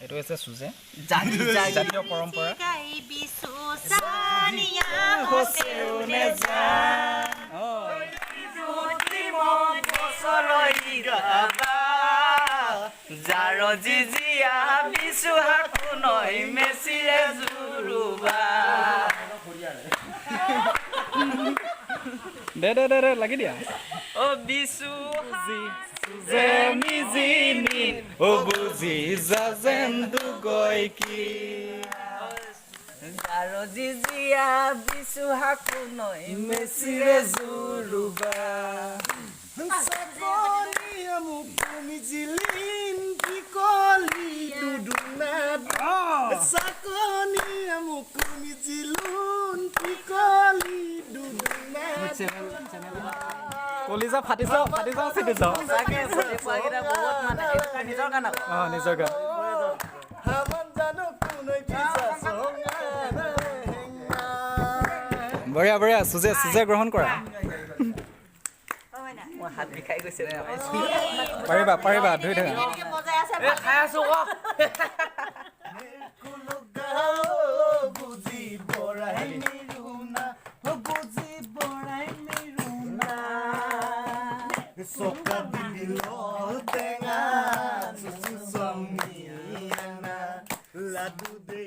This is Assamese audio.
এইটো হৈছে সুজে জাতীয় পৰম্পৰা যাৰ জিজিয়া বিচু হাকু নৈ মেচিৰে জুৰুবা দে লাগি দিয়া ও বিচু যে মিজিনি ও বুজি যাজেন্দু গৈ কি যাৰ জিজিয়া বিচু হাকু নৈ মেচিৰে জুৰুবা Sakoniya mukumi jilin pikoli dudunad. Sakoniya mukumi jilun pikoli dudunad. কলিজা ফাটি যাওঁ চিটি যাওঁ চাগে পোৱাকেইটা বহুত মানে এটা নিজৰ গান আকৌ নিজৰ গান Haman jano kunoi pisa songana henga. বঢ়িয়া সুজে গ্ৰহণ কৰা মই হাত বিষাই গৈছে পাৰিবা ধুই থাকা খাই আছো ক বুজি বৰাই মিৰুনা বুজি বৰাই মিৰুনা চকা দিল টেঙা চুচু চমিয়ানা লাডু দে